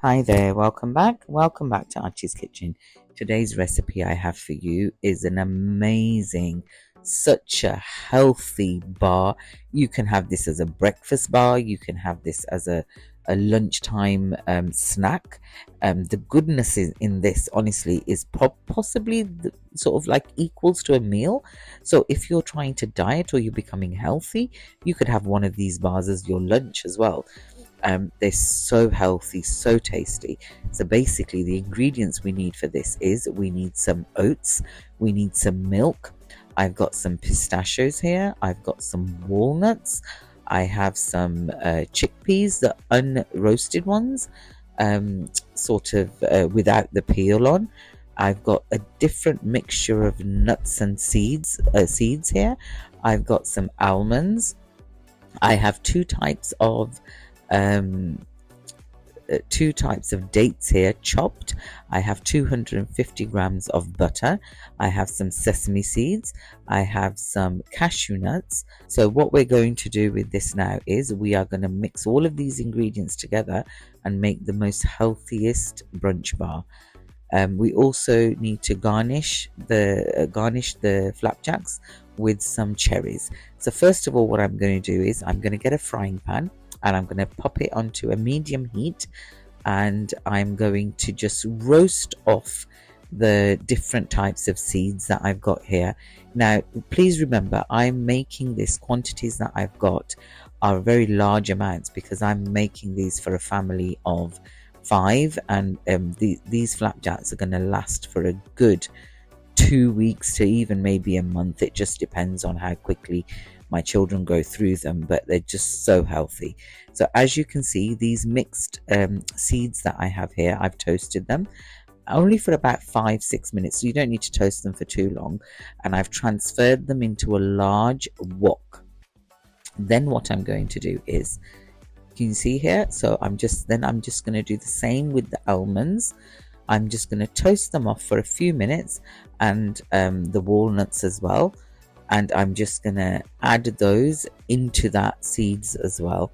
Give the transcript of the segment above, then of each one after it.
Hi there, welcome back. Welcome back to Archie's Kitchen. Today's recipe I have for you is an amazing, such a healthy bar. You can have this as a breakfast bar, you can have this as a lunchtime snack. The goodness in this, honestly, is possibly sort of like equals to a meal. So if you're trying to diet or you're becoming healthy, you could have one of these bars as your lunch as well. They're so healthy, so tasty. So basically the ingredients we need for this is we need some oats, we need some milk. I've got some pistachios here, I've got some walnuts, I have some chickpeas, the unroasted ones, sort of without the peel on. I've got a different mixture of nuts and seeds here. I've got some almonds. I have um, two types of dates here chopped. I have 250 grams of butter. I have some sesame seeds. I have some cashew nuts. So what we're going to do with this now is we are going to mix all of these ingredients together and make the most healthiest brunch bar. We also need to garnish the flapjacks with some cherries. So first of all, what I'm going to do is I'm going to get a frying pan and I'm going to pop it onto a medium heat, and I'm going to just roast off the different types of seeds that I've got here. Now please remember, I'm making this, quantities that I've got are very large amounts because I'm making these for a family of 5, and these flapjacks are going to last for a good 2 weeks to even maybe a month. It just depends on how quickly my children go through them, but they're just so healthy. So as you can see, these mixed seeds that I have here, I've toasted them only for about 5-6 minutes, so you don't need to toast them for too long, and I've transferred them into a large wok. Then what I'm going to do is, can you see here? So I'm just going to do the same with the almonds. I'm just going to toast them off for a few minutes, and the walnuts as well, and I'm just going to add those into that seeds as well.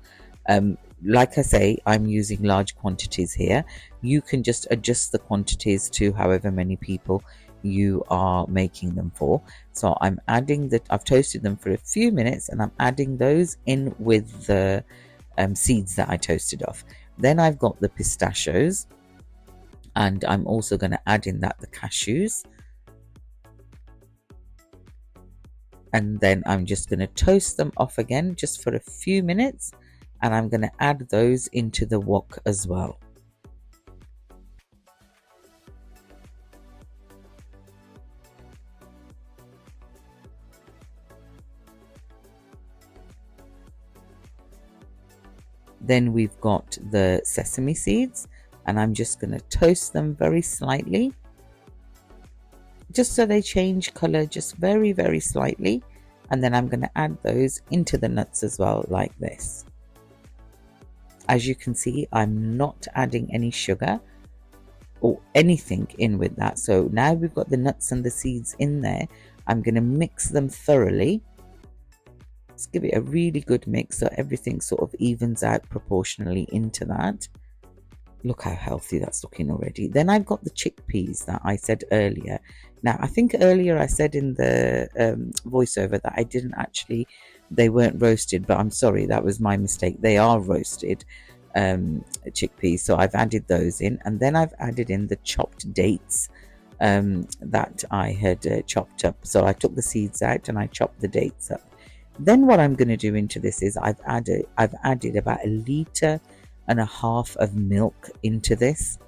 Like I say, I'm using large quantities here. You can just adjust the quantities to however many people you are making them for. So I'm adding that, I've toasted them for a few minutes, and I'm adding those in with the seeds that I toasted off. Then I've got the pistachios, and I'm also going to add in that the cashews, and then I'm just going to toast them off again just for a few minutes, and I'm going to add those into the wok as well. Then we've got the sesame seeds, and I'm just going to toast them very slightly, just so they change color just very, very slightly. And then I'm going to add those into the nuts as well, like this. As you can see, I'm not adding any sugar or anything in with that. So now we've got the nuts and the seeds in there. I'm going to mix them thoroughly. Let's give it a really good mix so everything sort of evens out proportionally into that. Look how healthy that's looking already. Then I've got the chickpeas that I said earlier. Now, I think earlier I said in the voiceover that I didn't actually, they weren't roasted, but I'm sorry, that was my mistake. They are roasted chickpeas, so I've added those in, and then I've added in the chopped dates that I had chopped up. So I took the seeds out and I chopped the dates up. Then what I'm going to do into this is I've added about 1.5 litres of milk into this.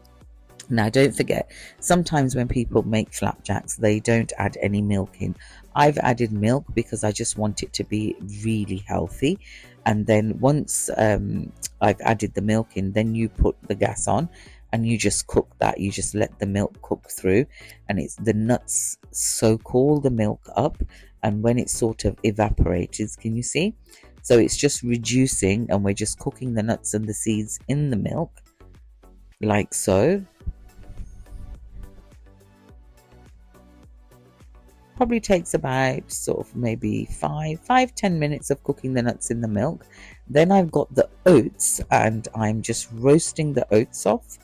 Now don't forget, sometimes when people make flapjacks, they don't add any milk in. I've added milk because I just want it to be really healthy. And then once I've added the milk in, then you put the gas on and you just cook that. You just let the milk cook through, and it's the nuts soak all the milk up, and when it sort of evaporates, can you see? So it's just reducing, and we're just cooking the nuts and the seeds in the milk like so. Probably takes about sort of maybe 5-10 minutes of cooking the nuts in the milk. Then I've got the oats, and I'm just roasting the oats off.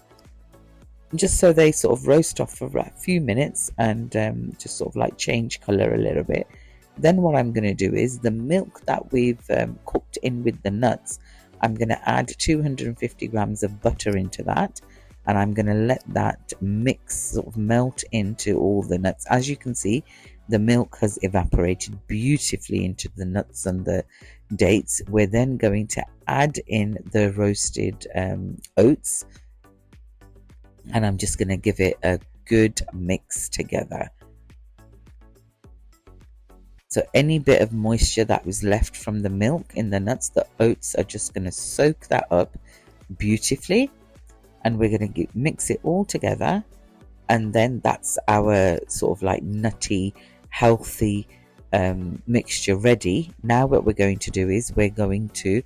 just so they sort of roast off for a few minutes and just sort of like change color a little bit. Then what I'm going to do is the milk that we've cooked in with the nuts, I'm going to add 250 grams of butter into that, and I'm going to let that mix sort of melt into all the nuts. As you can see, the milk has evaporated beautifully into the nuts and the dates. We're then going to add in the roasted oats, and I'm just going to give it a good mix together. So any bit of moisture that was left from the milk in the nuts, the oats are just going to soak that up beautifully, and we're going to mix it all together, and then that's our sort of like nutty, healthy mixture ready. Now what we're going to do is we're going to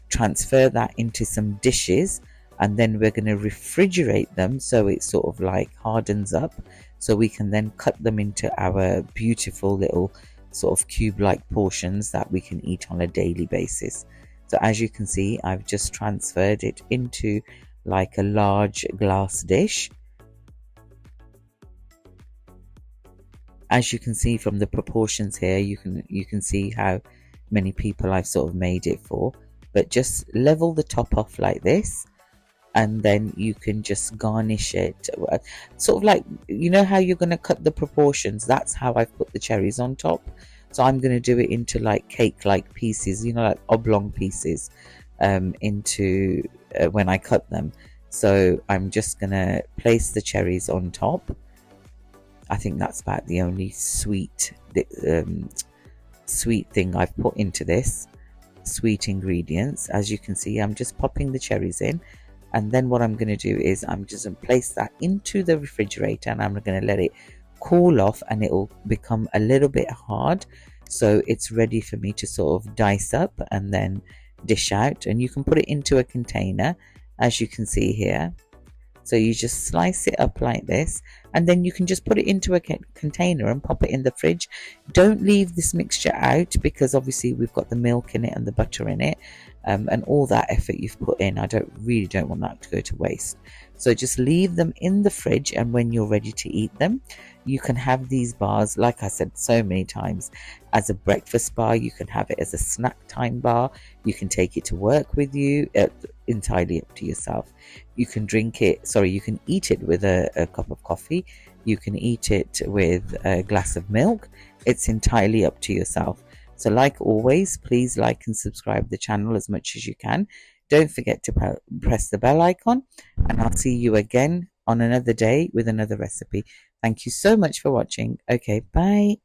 transfer that into some dishes, and then we're going to refrigerate them so it sort of like hardens up, so we can then cut them into our beautiful little sort of cube-like portions that we can eat on a daily basis. So as you can see, I've just transferred it into like a large glass dish. As you can see from the proportions here, you can see how many people I've sort of made it for. But just level the top off like this, and then you can just garnish it sort of like, you know how you're going to cut the proportions, that's how I've put the cherries on top. So I'm going to do it into like cake like pieces, you know, like oblong pieces into when I cut them. So I'm just going to place the cherries on top. I think that's about the only sweet thing I've put into this, sweet ingredients. As you can see, I'm just popping the cherries in, and then what I'm going to do is I'm just going to place that into the refrigerator, and I'm going to let it cool off, and it will become a little bit hard, so it's ready for me to sort of dice up and then dish out. And you can put it into a container, as you can see here. So you just slice it up like this, and then you can just put it into a container and pop it in the fridge. Don't leave this mixture out, because obviously we've got the milk in it and the butter in it, and all that effort you've put in. I really don't want that to go to waste. So just leave them in the fridge, and when you're ready to eat them, you can have these bars, like I said so many times, as a breakfast bar. You can have it as a snack time bar. You can take it to work with you, entirely up to yourself. You can you can eat it with a cup of coffee. You can eat it with a glass of milk. It's entirely up to yourself. So like always, please like and subscribe the channel as much as you can. Don't forget to press the bell icon, and I'll see you again on another day with another recipe. Thank you so much for watching. Okay, bye.